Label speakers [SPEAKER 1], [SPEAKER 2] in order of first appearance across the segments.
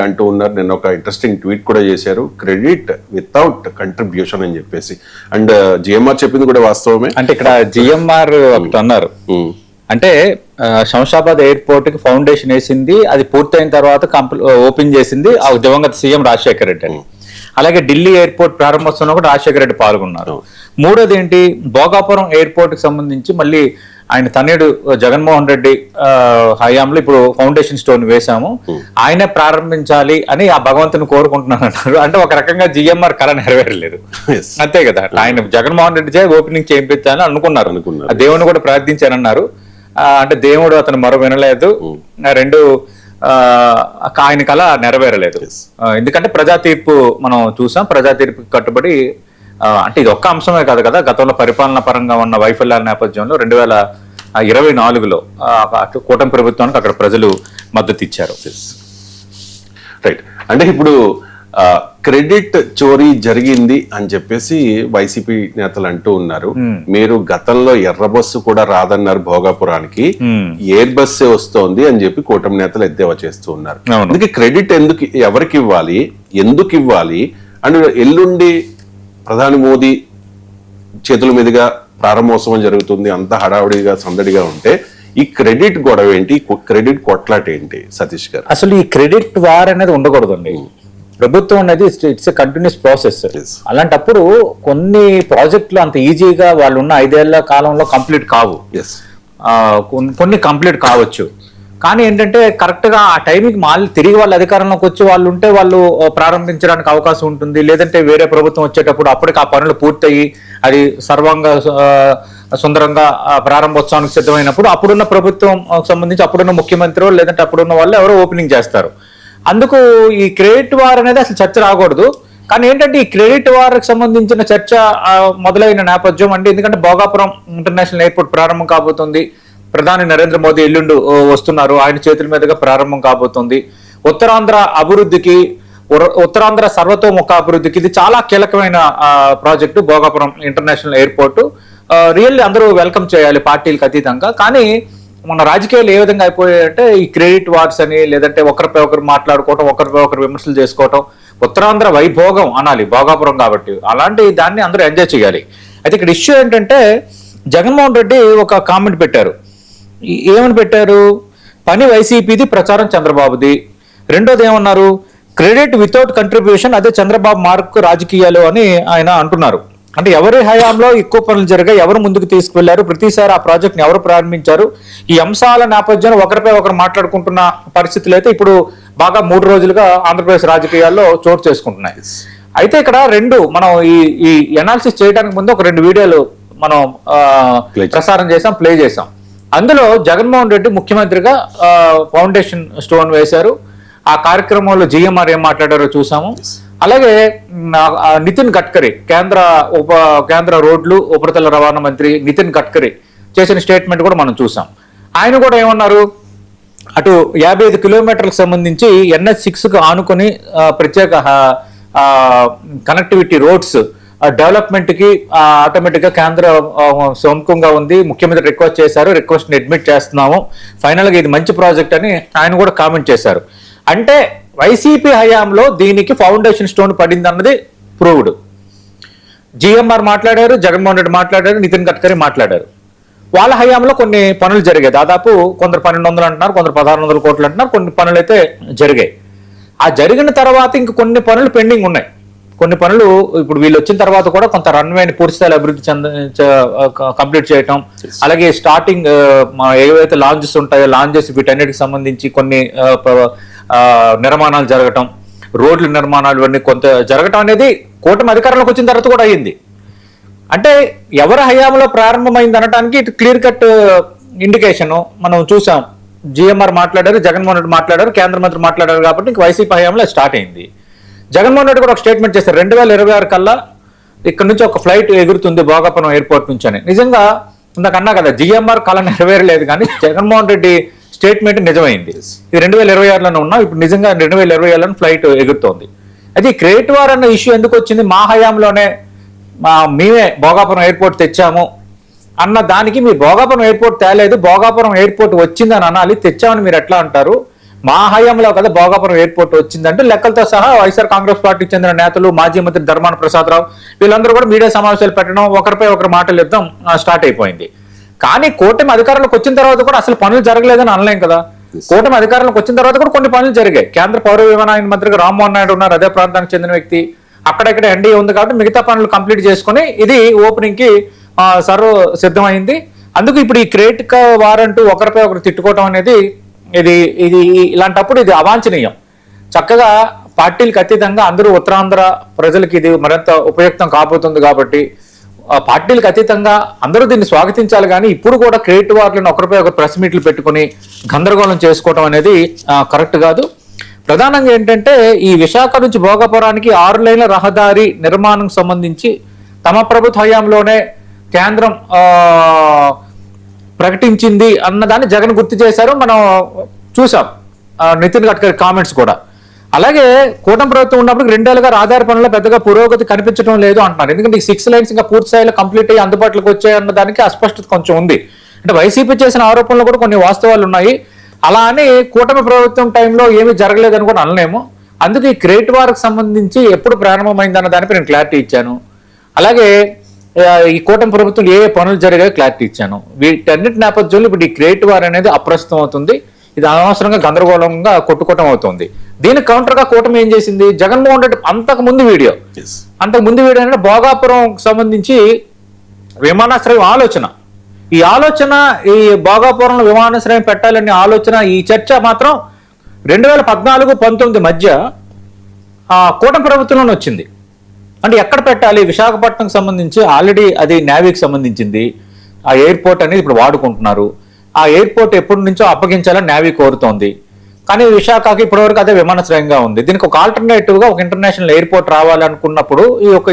[SPEAKER 1] అంటూ ఉన్నారు. నిన్న ఒక ఇంట్రెస్టింగ్ ట్వీట్ కూడా చేశారు, క్రెడిట్ వితౌట్ కంట్రిబ్యూషన్ అని చెప్పేసి. అండ్ జిఎంఆర్ చెప్పింది కూడా వాస్తవమే.
[SPEAKER 2] అంటే ఇక్కడ జిఎంఆర్ ఒకటి అన్నారు, అంటే శంషాబాద్ ఎయిర్పోర్ట్ కి ఫౌండేషన్ వేసింది, అది పూర్తయిన తర్వాత ఓపెన్ చేసింది దివంగత సీఎం రాజశేఖర రెడ్డి అని. అలాగే ఢిల్లీ ఎయిర్పోర్ట్ ప్రారంభోత్సవంలో కూడా రాజశేఖర రెడ్డి పాల్గొన్నారు. మూడోది ఏంటి, భోగాపురం ఎయిర్పోర్ట్ కి సంబంధించి మళ్ళీ ఆయన తనయుడు జగన్మోహన్ రెడ్డి హయాంలో ఇప్పుడు ఫౌండేషన్ స్టోన్ వేశాము, ఆయనే ప్రారంభించాలి అని ఆ భగవంతుని కోరుకుంటున్నాను అన్నారు. అంటే ఒక రకంగా జిఎంఆర్ కళ నెరవేరలేదు, అంతే కదా. ఆయన జగన్మోహన్ రెడ్డి ఓపెనింగ్ చేయించాలని అనుకున్నారు, దేవుని కూడా ప్రార్థించానన్నారు. అంటే దేవుడు అతను మరో వినలేదు, రెండు ఆయన కళ నెరవేరలేదు. ఎందుకంటే ప్రజా తీర్పు మనం చూసాం, ప్రజా తీర్పు కట్టుబడి, అంటే ఇది ఒక్క అంశమే కాదు కదా, గతంలో పరిపాలన పరంగా ఉన్న వైఫల్యాల నేపథ్యంలో 2024లో కూటమి ప్రభుత్వానికి అక్కడ ప్రజలు మద్దతు ఇచ్చారు.
[SPEAKER 1] రైట్. అంటే ఇప్పుడు క్రెడిట్ చోరీ జరిగింది అని చెప్పేసి వైసీపీ నేతలు అంటూ ఉన్నారు. మీరు గతంలో ఎర్ర బస్సు కూడా రాదన్నారు భోగాపురానికి, ఎయిర్ బస్సే వస్తోంది అని చెప్పి కూటమి నేతలు ఎద్దేవా చేస్తూ ఉన్నారు. అందుకే క్రెడిట్ ఎవరికి ఇవ్వాలి, ఎందుకు ఇవ్వాలి? అండ్ ఎల్లుండి ప్రధాని మోదీ చేతుల మీదుగా ప్రారంభోత్సవం జరుగుతుంది, అంత హడావుడిగా సందడిగా ఉంటే ఈ క్రెడిట్ గొడవ ఏంటి, క్రెడిట్ కొట్లాట ఏంటి సతీష్ గారు?
[SPEAKER 2] అసలు ఈ క్రెడిట్ వార్ అనేది ఉండకూడదండి. ప్రభుత్వం అనేది ఇట్స్ ఎ కంటిన్యూస్ ప్రాసెస్. అలాంటప్పుడు కొన్ని ప్రాజెక్టులు అంత ఈజీగా వాళ్ళు ఉన్న 5 ఏళ్ల కాలంలో కంప్లీట్ కావు, కొన్ని కంప్లీట్ కావచ్చు. కానీ ఏంటంటే కరెక్ట్ గా ఆ టైంకి మళ్ళీ తిరిగి వాళ్ళు అధికారంలోకి వచ్చి వాళ్ళు ఉంటే వాళ్ళు ప్రారంభించడానికి అవకాశం ఉంటుంది. లేదంటే వేరే ప్రభుత్వం వచ్చేటప్పుడు అప్పటికి ఆ పనులు పూర్తయి అది సర్వంగా సుందరంగా ప్రారంభోత్సవానికి సిద్ధమైనప్పుడు అప్పుడున్న ప్రభుత్వం సంబంధించి అప్పుడున్న ముఖ్యమంత్రి లేదంటే అప్పుడున్న వాళ్ళు ఎవరో ఓపెనింగ్ చేస్తారు. అందుకు ఈ క్రెడిట్ వార్ అనేది అసలు చర్చ రాకూడదు. కానీ ఏంటంటే ఈ క్రెడిట్ వార్కి సంబంధించిన చర్చ మొదలైన నేపథ్యం అంటే, ఎందుకంటే భోగాపురం ఇంటర్నేషనల్ ఎయిర్పోర్ట్ ప్రారంభం కాబోతుంది, ప్రధాని నరేంద్ర మోదీ ఎల్లుండి వస్తున్నారు, ఆయన చేతుల మీదుగా ప్రారంభం కాబోతుంది. ఉత్తరాంధ్ర అభివృద్ధికి, ఉత్తరాంధ్ర సర్వతోముఖ అభివృద్ధికి ఇది చాలా కీలకమైన project Bhogapuram international airport. Really అందరూ వెల్కమ్ చేయాలి పార్టీలకు అతీతంగా. కానీ మన రాజకీయాలు ఏ విధంగా అయిపోయాయంటే ఈ క్రెడిట్ వార్స్ అని, లేదంటే ఒకరిపై ఒకరు మాట్లాడుకోవటం, ఒకరిపై ఒకరు విమర్శలు చేసుకోవటం. ఉత్తరాంధ్ర వైభోగం అనాలి భోగాపురం కాబట్టి, అలాంటి దాన్ని అందరూ ఎంజాయ్ చేయాలి. అయితే ఇక్కడ ఇష్యూ ఏంటంటే జగన్మోహన్ రెడ్డి ఒక కామెంట్ పెట్టారు. ఏమని పెట్టారు? పని వైసీపీది, ప్రచారం చంద్రబాబుది. రెండోది ఏమన్నారు? క్రెడిట్ వితౌట్ కంట్రిబ్యూషన్, అదే చంద్రబాబు మార్క్ రాజకీయాలు అని ఆయన అంటున్నారు. అంటే ఎవరి హయాంలో ఎక్కువ పనులు జరిగాయి, ఎవరు ముందుకు తీసుకువెళ్లారు, ప్రతిసారి ఆ ప్రాజెక్ట్ని ఎవరు ప్రారంభించారు, ఈ అంశాల నేపథ్యంలో ఒకరిపై ఒకరు మాట్లాడుకుంటున్న పరిస్థితులు అయితే ఇప్పుడు బాగా 3 రోజులుగా ఆంధ్రప్రదేశ్ రాజకీయాల్లో చోటు చేసుకుంటున్నాయి. అయితే ఇక్కడ మనం ఈ అనాలిసిస్ చేయడానికి ముందు ఒక 2 వీడియోలు మనం ప్రసారం చేసాం, ప్లే చేసాం. అందులో జగన్మోహన్ రెడ్డి ముఖ్యమంత్రిగా ఫౌండేషన్ స్టోన్ వేశారు. ఆ కార్యక్రమంలో జిఎంఆర్ ఏం మాట్లాడారో చూసాము. అలాగే నితిన్ గడ్కరీ, కేంద్ర రోడ్లు ఉపరితల రవాణా మంత్రి నితిన్ గడ్కరీ చేసిన స్టేట్మెంట్ కూడా మనం చూసాం. ఆయన కూడా ఏమన్నారు, అటు 55 కిలోమీటర్లకు సంబంధించి NH6కు ఆనుకొని ప్రత్యేక కనెక్టివిటీ రోడ్స్ డెవలప్మెంట్ కి ఆటోమేటిక్ గా కేంద్ర సొంతంగా ఉంది, ముఖ్యమంత్రి రిక్వెస్ట్ చేశారు, రిక్వెస్ట్ ని అడ్మిట్ చేస్తున్నాము, ఫైనల్ గా ఇది మంచి ప్రాజెక్ట్ అని ఆయన కూడా కామెంట్ చేశారు. అంటే వైసీపీ హయాంలో దీనికి ఫౌండేషన్ స్టోన్ పడింది అన్నది ప్రూవ్డ్. జిఎంఆర్ మాట్లాడారు, జగన్మోహన్ రెడ్డి మాట్లాడారు, నితిన్ గడ్కరీ మాట్లాడారు. వాళ్ళ హయాంలో కొన్ని పనులు జరిగాయి, దాదాపు కొందరు 1200 అంటున్నారు, కొందరు 1600 కోట్లు అంటున్నారు, కొన్ని పనులు అయితే జరిగాయి. ఆ జరిగిన తర్వాత ఇంక కొన్ని పనులు పెండింగ్ ఉన్నాయి. కొన్ని పనులు ఇప్పుడు వీళ్ళు వచ్చిన తర్వాత కూడా కొంత రన్వేని పూర్తిస్థాయి అభివృద్ధి కంప్లీట్ చేయటం, అలాగే స్టార్టింగ్ ఏవైతే లాంచెస్ ఉంటాయో లాంచెస్ వీటన్నిటికి సంబంధించి కొన్ని నిర్మాణాలు జరగటం, రోడ్ల నిర్మాణాలు ఇవన్నీ కొంత జరగటం అనేది కూటమి అధికారంలోకి వచ్చిన తర్వాత కూడా అయ్యింది. అంటే ఎవరి హయాంలో ప్రారంభమైంది అనడానికి ఇటు క్లియర్ కట్ ఇండికేషన్ మనం చూసాం. జిఎంఆర్ మాట్లాడారు, జగన్మోహన్ రెడ్డి మాట్లాడారు, కేంద్ర మంత్రి మాట్లాడారు, కాబట్టి ఇంక వైసీపీ హయాంలో స్టార్ట్ అయింది. జగన్మోహన్ రెడ్డి కూడా ఒక స్టేట్మెంట్ చేశారు, 2026 కల్లా ఇక్కడ నుంచి ఒక ఫ్లైట్ ఎగురుతుంది భోగాపురం ఎయిర్పోర్ట్ నుంచి అని. నిజంగా ఇందాక అన్నా కదా, జిఎంఆర్ కళ నెరవేరలేదు, కానీ జగన్మోహన్ రెడ్డి స్టేట్మెంట్ నిజమైంది. ఇది 2026లోనే ఉన్నాం, ఇప్పుడు నిజంగా 2027లో ఫ్లైట్ ఎగురుతోంది. అది క్రెడిట్ వార్ అన్న ఇష్యూ ఎందుకు వచ్చింది? మా హయాంలోనే మేమే భోగాపురం ఎయిర్పోర్ట్ తెచ్చాము అన్న దానికి మీరు భోగాపురం ఎయిర్పోర్ట్ తేలేదు, భోగాపురం ఎయిర్పోర్ట్ వచ్చిందని అనాలి, తెచ్చామని మీరు ఎట్లా అంటారు? మా హయాంలో కదా భోగాపురం ఎయిర్పోర్ట్ వచ్చిందంటే లెక్కలతో సహా వైఎస్ఆర్ కాంగ్రెస్ పార్టీకి చెందిన నేతలు, మాజీ మంత్రి ధర్మాన ప్రసాదరావు వీళ్ళందరూ కూడా మీడియా సమావేశాలు పెట్టడం, ఒకరిపై ఒకరు మాటలు ఇద్దాం స్టార్ట్ అయిపోయింది. కానీ కూటమి అధికారంలోకి వచ్చిన తర్వాత కూడా అసలు పనులు జరగలేదని అనలేం కదా. కూటమి అధికారంలోకి వచ్చిన తర్వాత కూడా కొన్ని పనులు జరిగాయి. కేంద్ర పౌర విమానయాన మంత్రిగా రామ్మోహన్ నాయుడు ఉన్నారు, అదే ప్రాంతానికి చెందిన వ్యక్తి. అక్కడెక్కడ ఎన్డీఏ ఉంది కాబట్టి మిగతా పనులు కంప్లీట్ చేసుకుని ఇది ఓపెనింగ్ కి సర్వ సిద్ధమైంది. అందుకు ఇప్పుడు ఈ క్రియేట్ వారంటూ ఒకరిపై ఒకరు తిట్టుకోవటం అనేది ఇది ఇది ఇలాంటప్పుడు ఇది అవాంఛనీయం. చక్కగా పార్టీలకు అతీతంగా అందరూ ఉత్తరాంధ్ర ప్రజలకి ఇది మరింత ఉపయుక్తం కాబోతుంది కాబట్టి పార్టీలకు అతీతంగా అందరూ దీన్ని స్వాగతించాలి. కానీ ఇప్పుడు కూడా క్రియేట్ వార్లను ఒకరిపై ఒకరు ప్రెస్ మీట్లు పెట్టుకుని గందరగోళం చేసుకోవడం అనేది కరెక్ట్ కాదు. ప్రధానంగా ఏంటంటే ఈ విశాఖ నుంచి భోగాపురానికి 6 లైన్ల రహదారి నిర్మాణం సంబంధించి తమ ప్రభుత్వ హయాంలోనే కేంద్రం ప్రకటించింది అన్నదాన్ని జగన్ గుర్తు చేశారు. మనం చూసాం నితిన్ గడ్కరీ కామెంట్స్ కూడా. అలాగే కూటమి ప్రభుత్వం ఉన్నప్పుడు 2 ఏళ్ళుగా రహదారి పనుల్లో పెద్దగా పురోగతి కనిపించడం లేదు అంటున్నారు. ఎందుకంటే ఈ 6 లైన్స్ ఇంకా పూర్తి స్థాయిలో కంప్లీట్ అయ్యి అందుబాటులోకి వచ్చాయి అన్న దానికి అస్పష్టత కొంచెం ఉంది. అంటే వైసీపీ చేసిన ఆరోపణలు కూడా కొన్ని వాస్తవాలు ఉన్నాయి. అలా అని కూటమి ప్రభుత్వం టైంలో ఏమీ జరగలేదని కూడా అనలేము. అందుకే ఈ క్రియేట్ వార్కి సంబంధించి ఎప్పుడు ప్రారంభమైంది అన్న దానిపై నేను క్లారిటీ ఇచ్చాను. అలాగే ఈ కూటమి ప్రభుత్వం ఏ పనులు జరిగాయో క్లారిటీ ఇచ్చాను. వీటన్నిటి నేపథ్యంలో ఇప్పుడు ఈ క్రియేట్ వార్ అనేది అప్రస్తుతం అవుతుంది. ఇది అనవసరంగా గందరగోళంగా కొట్టుకోవటం అవుతుంది. దీనికి కౌంటర్ గా కూటమి ఏం చేసింది, జగన్మోహన్ రెడ్డి అంతకు ముందు వీడియో అంటే భోగాపురం సంబంధించి విమానాశ్రయం ఆలోచన, ఈ ఆలోచన ఈ భోగాపురంలో విమానాశ్రయం పెట్టాలనే ఆలోచన, ఈ చర్చ మాత్రం 2014-19 మధ్య కూటమి ప్రభుత్వంలోనే వచ్చింది. అంటే ఎక్కడ పెట్టాలి, విశాఖపట్నంకి సంబంధించి ఆల్రెడీ అది నేవీకి సంబంధించింది. ఆ ఎయిర్పోర్ట్ అనేది ఇప్పుడు వాడుకుంటున్నారు. ఆ ఎయిర్పోర్ట్ ఎప్పటి నుంచో అప్పగించాలని నేవీ కోరుతోంది. కానీ విశాఖకి ఇప్పటివరకు అదే విమానాశ్రయంగా ఉంది. దీనికి ఒక ఆల్టర్నేటివ్ గా ఒక ఇంటర్నేషనల్ ఎయిర్పోర్ట్ రావాలనుకున్నప్పుడు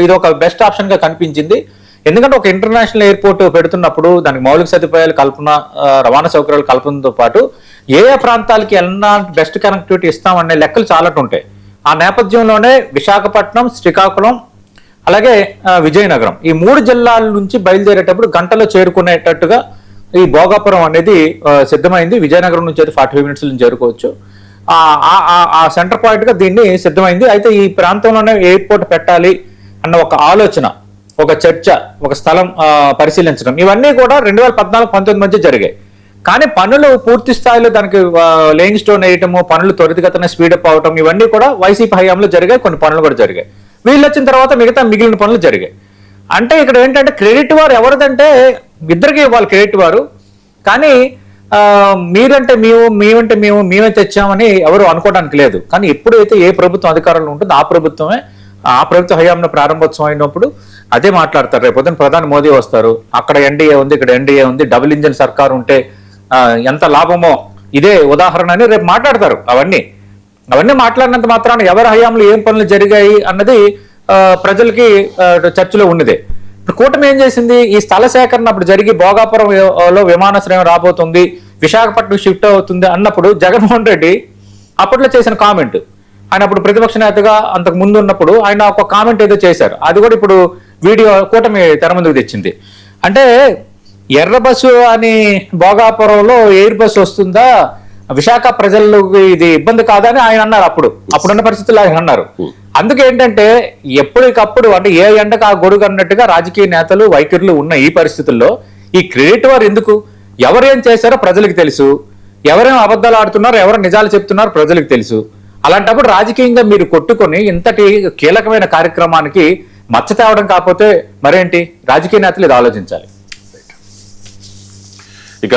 [SPEAKER 2] ఇది ఒక బెస్ట్ ఆప్షన్ గా కనిపించింది. ఎందుకంటే ఒక ఇంటర్నేషనల్ ఎయిర్పోర్ట్ పెడుతున్నప్పుడు దానికి మౌలిక సదుపాయాలు కల్పన, రవాణా సౌకర్యాలు కల్పనతో పాటు ఏ ప్రాంతాలకి ఎలా బెస్ట్ కనెక్టివిటీ ఇస్తామనే లెక్కలు చాలా ఉంటాయి. ఆ నేపథ్యంలోనే విశాఖపట్నం, శ్రీకాకుళం అలాగే విజయనగరం ఈ 3 జిల్లాల నుంచి బయలుదేరేటప్పుడు గంటలో చేరుకునేటట్టుగా ఈ భోగాపురం అనేది సిద్ధమైంది. విజయనగరం నుంచి అయితే 45 మినిట్స్ నుంచి చేరుకోవచ్చు. ఆ సెంటర్ పాయింట్ గా దీన్ని సిద్ధమైంది. అయితే ఈ ప్రాంతంలోనే ఎయిర్పోర్ట్ పెట్టాలి అన్న ఒక ఆలోచన, ఒక చర్చ, ఒక స్థలం పరిశీలించడం, ఇవన్నీ కూడా 2014-19 మధ్య జరిగాయి. కానీ పనులు పూర్తి స్థాయిలో దానికి లేయింగ్ స్టోన్ వేయటము, పనులు త్వరితగతిన స్పీడప్ అవటం, ఇవన్నీ కూడా వైసీపీ హయాంలో జరిగాయి. కొన్ని పనులు కూడా జరిగాయి. వీళ్ళు వచ్చిన తర్వాత మిగిలిన పనులు జరిగాయి. అంటే ఇక్కడ ఏంటంటే క్రెడిట్ వారు ఎవరిదంటే ఇద్దరికి వాళ్ళు క్రెడిట్ వారు. కానీ మీరంటే మేమంటే మేమే తెచ్చామని ఎవరు అనుకోవడానికి లేదు. కానీ ఎప్పుడైతే ఏ ప్రభుత్వం అధికారంలో ఉంటుందో ఆ ప్రభుత్వ హయాంలో ప్రారంభోత్సవం అయినప్పుడు అదే మాట్లాడతారు. రేపు పొద్దున ప్రధాని మోదీ వస్తారు, అక్కడ ఎన్డీఏ ఉంది, ఇక్కడ ఎన్డీఏ ఉంది, డబుల్ ఇంజిన్ సర్కార్ ఉంటే ఎంత లాభమో ఇదే ఉదాహరణ అని రేపు మాట్లాడతారు. అవన్నీ మాట్లాడినంత మాత్రాన ఎవరి హయాంలో ఏం పనులు జరిగాయి అన్నది ప్రజలకి చర్చలో ఉన్నదే. ఇప్పుడు కూటమి ఏం చేసింది, ఈ స్థల సేకరణ అప్పుడు జరిగి భోగాపురంలో విమానాశ్రయం రాబోతుంది, విశాఖపట్నం షిఫ్ట్ అవుతుంది అన్నప్పుడు జగన్మోహన్ రెడ్డి అప్పట్లో చేసిన కామెంట్, ఆయన అప్పుడు ప్రతిపక్ష నేతగా అంతకు ముందు ఉన్నప్పుడు ఆయన ఒక కామెంట్ ఏదో చేశారు. అది కూడా ఇప్పుడు వీడియో కూటమి తెర ముందుకు తెచ్చింది. అంటే ఎర్ర బస్సు అని భోగాపురంలో ఎయిర్ బస్సు వస్తుందా, విశాఖ ప్రజలకు ఇది ఇబ్బంది కాదా అని ఆయన అన్నారు. అప్పుడున్న పరిస్థితుల్లో ఆయన అన్నారు. అందుకేంటంటే ఎప్పటికప్పుడు అంటే ఏ ఎండకు ఆ గొడుగు అన్నట్టుగా రాజకీయ నేతలు వైఖరులు ఉన్న ఈ పరిస్థితుల్లో ఈ క్రెడిట్ వారు ఎందుకు, ఎవరేం చేశారో ప్రజలకు తెలుసు, ఎవరేం అబద్ధాలు ఆడుతున్నారో ఎవరు నిజాలు చెప్తున్నారో ప్రజలకు తెలుసు. అలాంటప్పుడు రాజకీయంగా మీరు కొట్టుకొని ఇంతటి కీలకమైన కార్యక్రమానికి మచ్చ తేవడం కాకపోతే మరేంటి, రాజకీయ నేతలు ఇది ఆలోచించాలి.
[SPEAKER 1] ఇక